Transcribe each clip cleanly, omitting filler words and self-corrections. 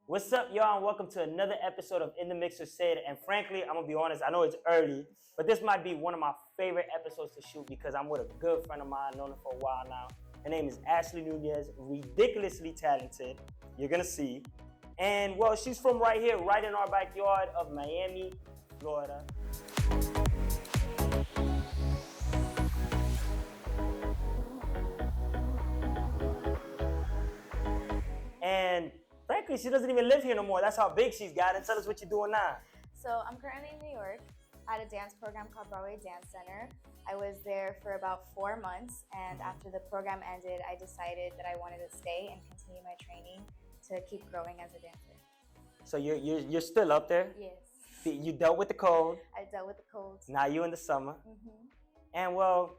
What's up, y'all, and welcome to another episode of In the Mix with Sid. And frankly, I'm gonna be honest, I know it's early, but this might be one of my favorite episodes to shoot because I'm with a good friend of mine, known her for a while now. Her name is Ashley Nunez, ridiculously talented. You're gonna see. And well, she's from right here, right in our backyard of Miami, Florida. And frankly, she doesn't even live here no more. That's how big she's got. And tell us what you're doing now. So I'm currently in New York at a dance program called Broadway Dance Center. I was there for about 4 months, and after the program ended, I decided that I wanted to stay and continue my training to keep growing as a dancer. So you're still up there? Yes. You dealt with the cold. I dealt with the colds. Now you in the summer. Mm-hmm. And well,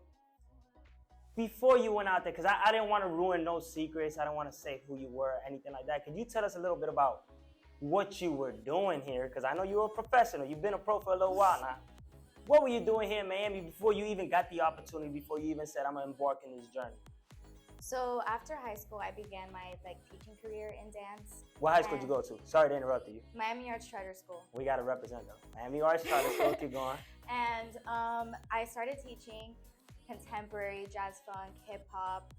before you went out there, because I didn't want to ruin no secrets. I don't want to say who you were or anything like that. Could you tell us a little bit about what you were doing here? Because I know you're a professional. You've been a pro for a little while now. What were you doing here in Miami before you even got the opportunity, before you even said, I'm going to embark in this journey? So after high school, I began my teaching career in dance. What high school did you go to? Sorry to interrupt you. Miami Arts Charter School. We got to represent though. Miami Arts Charter School, keep going. And I started teaching contemporary, jazz funk, hip hop.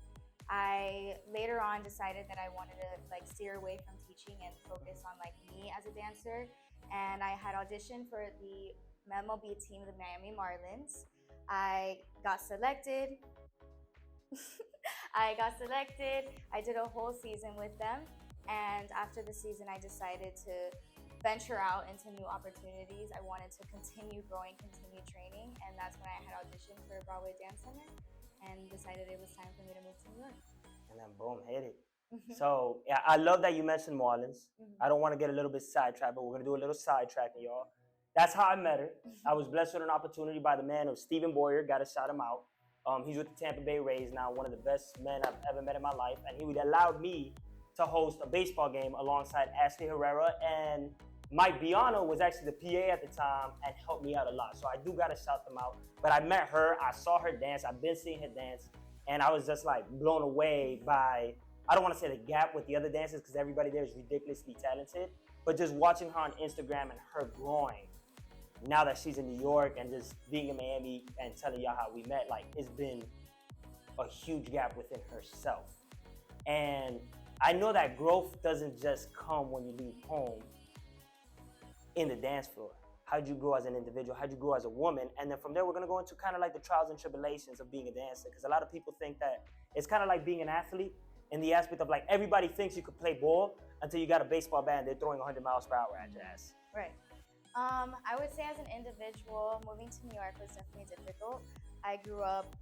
I later on decided that I wanted to steer away from teaching and focus on me as a dancer. And I had auditioned for the MLB team, the Miami Marlins. I got selected. I did a whole season with them. And after the season, I decided to venture out into new opportunities. I wanted to continue growing, continue training, and that's when I had auditioned for Broadway Dance Center and decided it was time for me to move to New York. And then boom, hit it. So yeah, I love that you mentioned Marlins. I don't want to get a little bit sidetracked, but we're going to do a little sidetracking, y'all. That's how I met her. I was blessed with an opportunity by the man of Stephen Boyer. Got to shout him out. He's with the Tampa Bay Rays now, one of the best men I've ever met in my life. And he allowed me to host a baseball game alongside Ashley Herrera, and Mike Biano was actually the PA at the time and helped me out a lot. So I do got to shout them out. But I met her, I saw her dance, I've been seeing her dance, and I was just blown away by, I don't want to say the gap with the other dancers because everybody there is ridiculously talented, but just watching her on Instagram and her growing now that she's in New York and just being in Miami and telling y'all how we met, it's been a huge gap within herself. And I know that growth doesn't just come when you leave home in the dance floor. How'd you grow as an individual? How'd you grow as a woman? And then from there, we're gonna go into kind of the trials and tribulations of being a dancer. Because a lot of people think that it's kind of like being an athlete in the aspect of everybody thinks you could play ball until you got a baseball bat and they're throwing 100 miles per hour at your ass. Right. I would say as an individual, moving to New York was definitely difficult. I grew up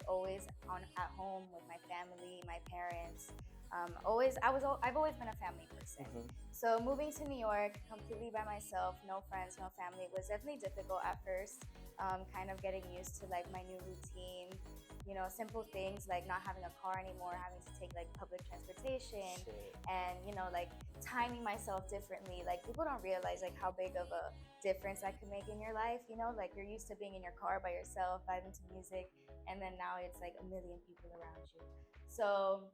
always at home with my family, my parents. I've always been a family person. So moving to New York completely by myself, no friends, no family, was definitely difficult at first. Kind of getting used to my new routine, simple things like not having a car anymore, having to take public transportation. Shit. And timing myself differently. People don't realize how big of a difference that could make in your life. You're used to being in your car by yourself, vibing to music, and then now it's a million people around you. So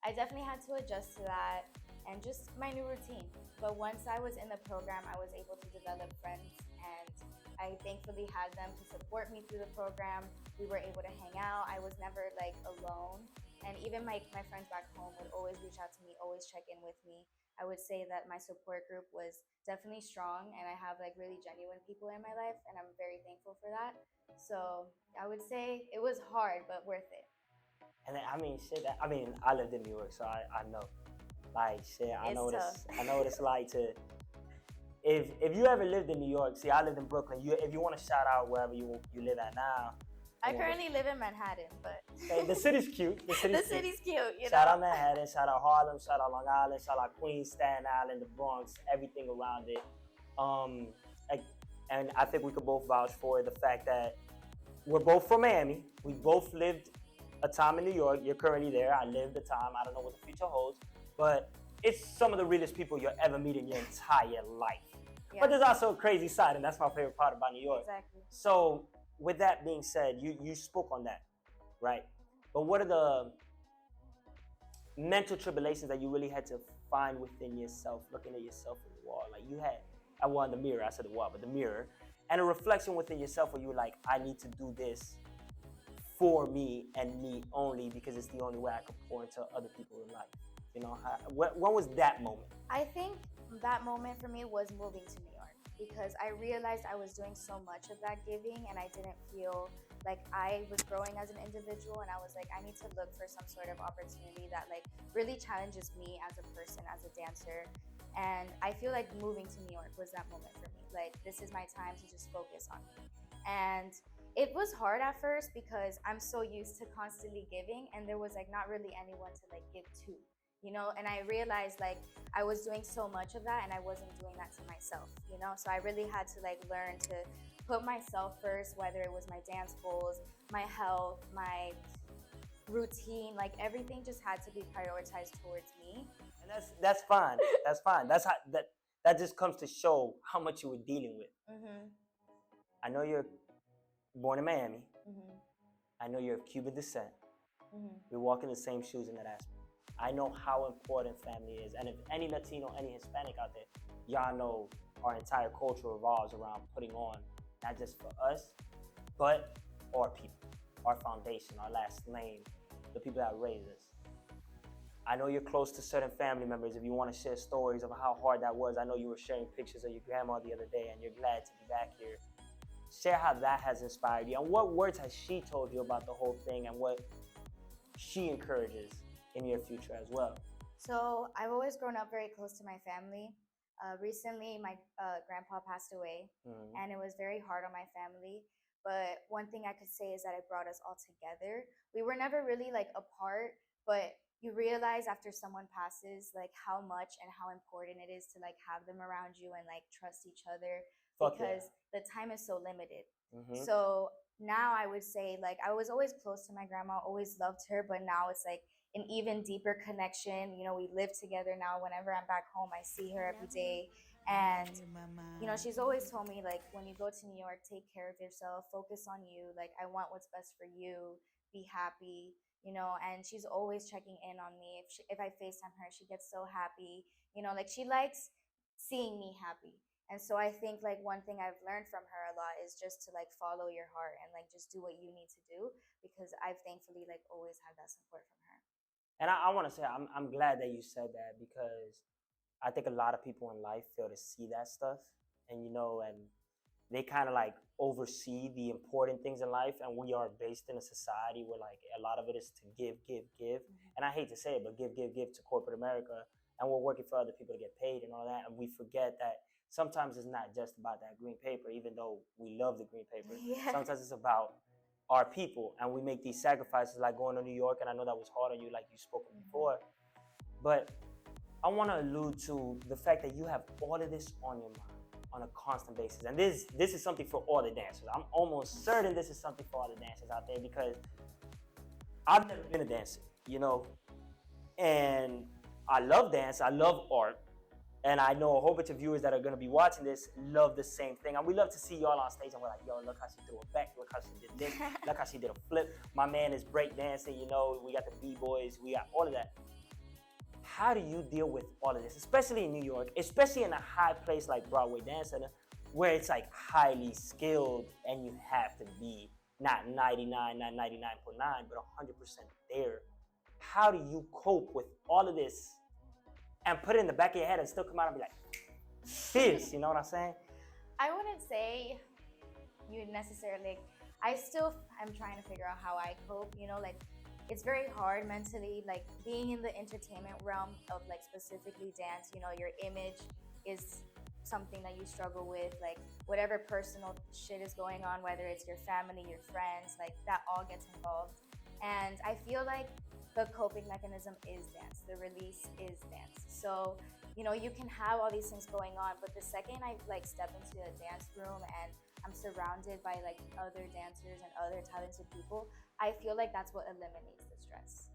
I definitely had to adjust to that and just my new routine. But once I was in the program, I was able to develop friends, and I thankfully had them to support me through the program. We were able to hang out. I was never alone. And even my friends back home would always reach out to me, always check in with me. I would say that my support group was definitely strong, and I have really genuine people in my life, and I'm very thankful for that. So I would say it was hard, but worth it. And then, I lived in New York, so I know. I know what it's like to, if you ever lived in New York, see, I lived in Brooklyn. If you want to shout out wherever you live at now. I currently live in Manhattan, but the city's cute. The city's cute, Shout out Manhattan, shout out Harlem, shout out Long Island, shout out Queens, Staten Island, the Bronx, everything around it. And I think we could both vouch for the fact that we're both from Miami. We both lived a time in New York. You're currently there. I lived a time. I don't know what the future holds, but it's some of the realest people you'll ever meet in your entire life. Yeah. But there's also a crazy side, and that's my favorite part about New York. Exactly. So with that being said, you spoke on that, right? But what are mental tribulations that you really had to find within yourself, looking at yourself in the wall? Like you had, in the mirror, I said the wall, but the mirror, and a reflection within yourself where you were like, I need to do this for me and me only because it's the only way I can pour into other people in life. You know, when was that moment? I think that moment for me was moving to New York because I realized I was doing so much of that giving and I didn't feel like I was growing as an individual, and I was like, I need to look for some sort of opportunity that like really challenges me as a person, as a dancer. And I feel like moving to New York was that moment for me. Like, this is my time to just focus on me. And it was hard at first because I'm so used to constantly giving, and there was like not really anyone to like give to, you know. And I realized like I was doing so much of that and I wasn't doing that to myself, you know. So I really had to like learn to put myself first, whether it was my dance goals, my health, my routine, like everything just had to be prioritized towards me. And that's fine. That's fine. That's how that just comes to show how much you were dealing with. Mm-hmm. I know you're born in Miami. Mm-hmm. I know you're of Cuban descent. Mm-hmm. We walk in the same shoes in that aspect. I know how important family is. And if any Latino, any Hispanic out there, y'all know our entire culture revolves around putting on, not just for us, but our people, our foundation, our last name, the people that raised us. I know you're close to certain family members. If you want to share stories of how hard that was, I know you were sharing pictures of your grandma the other day and you're glad to be back here. Share how that has inspired you and what words has she told you about the whole thing and what she encourages in your future as well. So I've always grown up very close to my family. Recently, my grandpa passed away, and it was very hard on my family. But one thing I could say is that it brought us all together. We were never really like apart, but you realize after someone passes, like how much and how important it is to like have them around you and like trust each other because the time is so limited. So now I would say like I was always close to my grandma, always loved her, but now it's like an even deeper connection. You know, we live together now. Whenever I'm back home, I see her every day. And, you know, she's always told me, like, when you go to New York, take care of yourself, focus on you. Like, I want what's best for you, be happy, you know. And she's always checking in on me. If I FaceTime her, she gets so happy. You know, like, she likes seeing me happy. And so I think, like, one thing I've learned from her a lot is just to, like, follow your heart and, like, just do what you need to do, because I've thankfully, like, always had that support from her. And I want to say, I'm glad that you said that because I think a lot of people in life fail to see that stuff, and you know, and they kind of like oversee the important things in life. And we are based in a society where like a lot of it is to give, give, give. And I hate to say it, but give, give, give to corporate America, and we're working for other people to get paid and all that. And we forget that sometimes it's not just about that green paper, even though we love the green paper. Yeah. Sometimes it's about our people, and we make these sacrifices like going to New York. And I know that was hard on you, like you spoke before, but I want to allude to the fact that you have all of this on your mind on a constant basis. And this is something for all the dancers. I'm almost certain this is something for all the dancers out there, because I've never been a dancer, you know, and I love dance, I love art, and I know a whole bunch of viewers that are going to be watching this love the same thing. And we love to see y'all on stage and we're like, yo, look how she threw it back, look how she did this, look how she did a flip. My man is break dancing, you know, we got the B-boys, we got all of that. How do you deal with all of this, especially in New York, especially in a high place like Broadway Dance Center, where it's like highly skilled and you have to be not 99, not 99.9, but 100% there? How do you cope with all of this and put it in the back of your head and still come out and be like, fierce, you know what I'm saying? I wouldn't say you necessarily, I still am trying to figure out how I cope, you know, like it's very hard mentally, like being in the entertainment realm of like specifically dance, you know, your image is something that you struggle with, like whatever personal shit is going on, whether it's your family, your friends, like that all gets involved. And I feel like the coping mechanism is dance, the release is dance. So, you know, you can have all these things going on, but the second I like step into a dance room and I'm surrounded by like other dancers and other talented people, I feel like that's what eliminates the stress.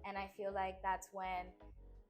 And I feel like that's when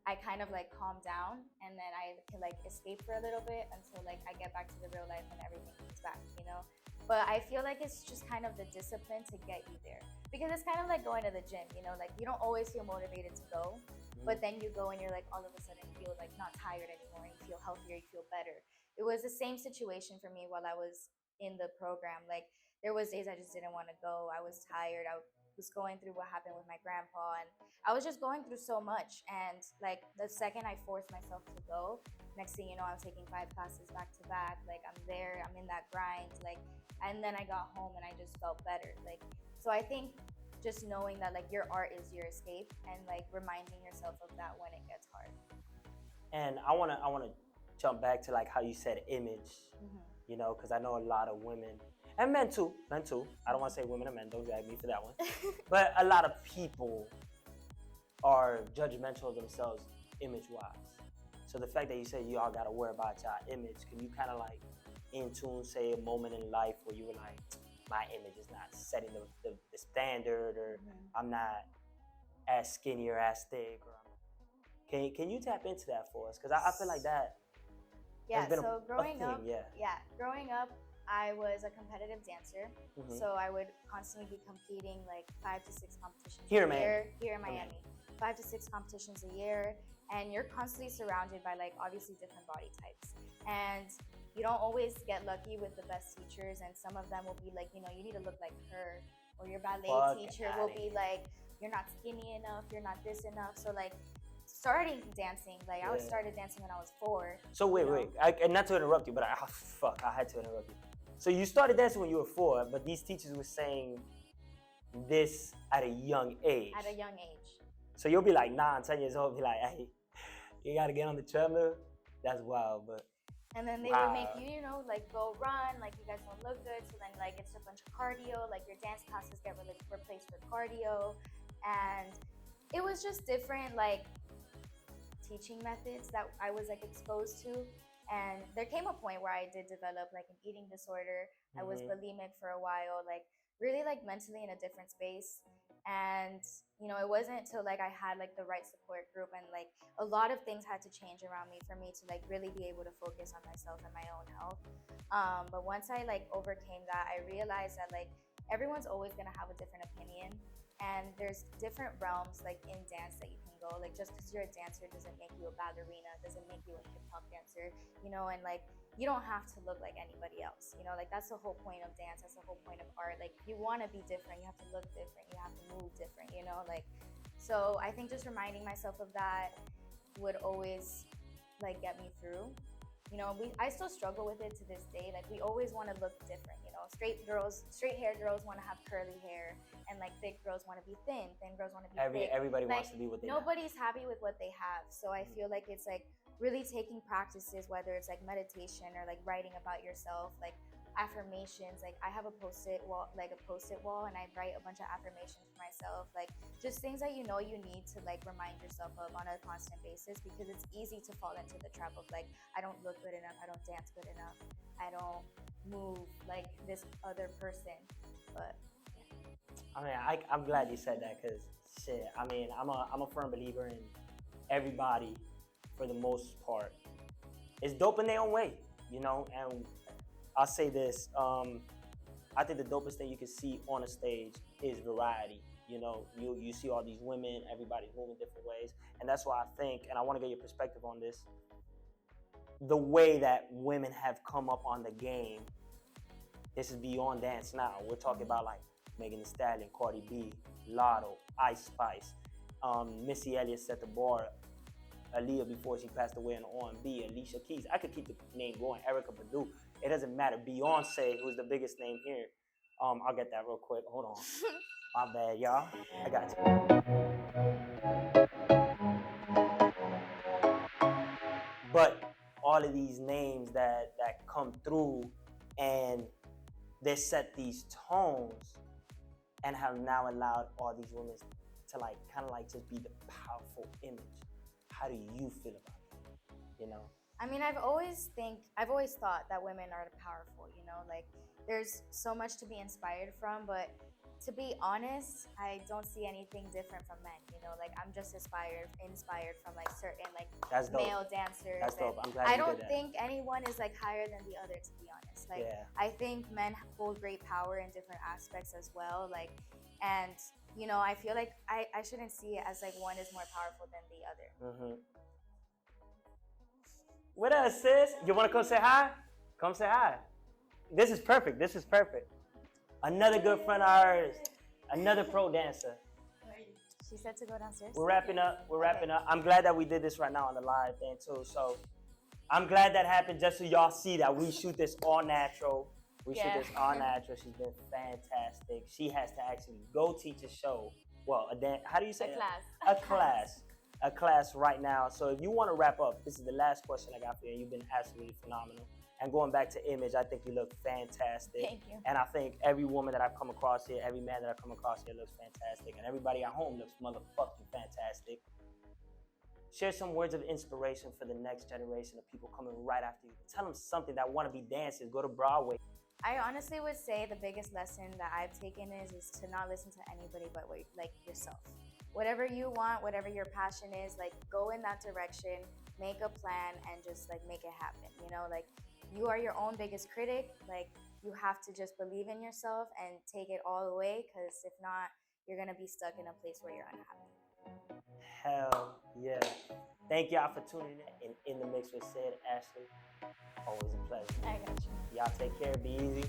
I kind of like calm down, and then I can like escape for a little bit until like I get back to the real life and everything comes back, you know. But I feel like it's just kind of the discipline to get you there, because it's kind of like going to the gym, you know, like you don't always feel motivated to go, but then you go and you're like all of a sudden feel like not tired anymore, and you feel healthier, you feel better. It was the same situation for me while I was in the program. Like there was days I just didn't want to go. I was tired. I was going through what happened with my grandpa, and I was just going through so much. And like the second I forced myself to go, next thing you know, I'm taking 5 classes back to back. Like I'm there, I'm in that grind. Like, and then I got home and I just felt better. Like, so I think just knowing that like your art is your escape, and like reminding yourself of that when it gets hard. And I wanna jump back to like how you said image, you know, because I know a lot of women and men too. I don't want to say women and men. Don't drag me for that one. But a lot of people are judgmental of themselves image-wise. So the fact that you say y'all gotta worry about y'all image, can you kind of like in tune say a moment in life where you were like, my image is not setting the standard, or I'm not as skinny or as thick, or can you tap into that for us? Because I feel like that Yeah, has been so a growing thing, up, growing up, I was a competitive dancer. So I would constantly be competing like 5 to 6 competitions Here, a man. year here in Miami. 5 to 6 competitions a year, and you're constantly surrounded by like obviously different body types. And you don't always get lucky with the best teachers, and some of them will be like, you know, you need to look like her, or your ballet teacher will be like, you're not skinny enough, you're not this enough. So like starting dancing, like I started dancing when I was 4. So wait, and not to interrupt you, but I had to interrupt you. So you started dancing when you were 4, but these teachers were saying this at a young age. At a young age. So you'll be like 9, 10 years old, be like, hey, you gotta get on the treadmill. That's wild, but. And then they would make you, you know, like go run, like you guys don't look good. So then like it's a bunch of cardio, like your dance classes get replaced for cardio. And it was just different like teaching methods that I was like exposed to. And there came a point where I did develop like an eating disorder. I was bulimic for a while, like really like mentally in a different space. And you know, it wasn't until like I had like the right support group, and like a lot of things had to change around me for me to like really be able to focus on myself and my own health. But once I like overcame that, I realized that like everyone's always gonna have a different opinion, and there's different realms like in dance that you can go. Like just because you're a dancer doesn't make you a ballerina, doesn't make you a hip hop dancer, you know. And like you don't have to look like anybody else, you know. Like that's the whole point of dance, that's the whole point of art. Like you want to be different, you have to look different, you have to move different, you know. Like so I think just reminding myself of that would always like get me through. You know, I still struggle with it to this day. Like we always want to look different, you know. Straight hair girls want to have curly hair, and like thick girls want to be thin girls want to be thick. Everybody like, wants to be what they nobody's happy with what they have. So I feel like it's like really taking practices, whether it's like meditation or like writing about yourself, like affirmations. Like I have a post-it wall, and I write a bunch of affirmations for myself, like just things that you know you need to like remind yourself of on a constant basis, because it's easy to fall into the trap of like, I don't look good enough, I don't dance good enough, I don't move like this other person. But I mean, I'm glad you said that, because shit, I mean, I'm a firm believer in everybody, for the most part, is dope in their own way, you know. And I'll say this, I think the dopest thing you can see on a stage is variety. You know, you see all these women, everybody's moving different ways, and that's why I think, and I want to get your perspective on this, the way that women have come up on the game. This is beyond dance now. We're talking about like Megan Thee Stallion, Cardi B, Lotto, Ice Spice, Missy Elliott set the bar, Aaliyah before she passed away in R&B, Alicia Keys. I could keep the name going, Erykah Badu. It doesn't matter. Beyonce, who's the biggest name here. I'll get that real quick. Hold on. My bad, y'all. I got you. But all of these names that come through, and they set these tones, and have now allowed all these women to like kind of like just be the powerful image. How do you feel about it? You know? I mean, I've always thought that women are powerful, you know, like there's so much to be inspired from, but to be honest, I don't see anything different from men. You know, like I'm just inspired from like certain like That's dope. male dancers. That's dope. I'm glad I you don't did that. think anyone is like higher than the other, to be honest. Like Yeah. I think men hold great power in different aspects as well. Like, and you know, I feel like I shouldn't see it as like one is more powerful than the other. Mm-hmm. What up, sis? You want to come say hi? Come say hi. This is perfect. This is perfect. Another good friend of ours. Another pro dancer. She said to go downstairs. We're wrapping up. We're wrapping up. I'm glad that we did this right now on the live thing too. So I'm glad that happened just so y'all see that we shoot this all natural. We shoot this all natural. She's been fantastic. She has to actually go teach a show. Well, how do you say A it? class. A class. A class right now. So if you want to wrap up, this is the last question I got for you. You've been absolutely phenomenal. And going back to image, I think you look fantastic. Thank you. And I think every woman that I've come across here, every man that I've come across here looks fantastic. And everybody at home looks motherfucking fantastic. Share some words of inspiration for the next generation of people coming right after you. Tell them something that want to be dancers, go to Broadway. I honestly would say the biggest lesson that I've taken is to not listen to anybody but like yourself. Whatever you want, whatever your passion is, like go in that direction, make a plan, and just like make it happen. You know, like you are your own biggest critic. Like you have to just believe in yourself and take it all the way, because if not, you're gonna be stuck in a place where you're unhappy. Hell yeah. Thank y'all for tuning in the mix with Sid, Ashley. Always a pleasure. I got you. Y'all take care. Be easy.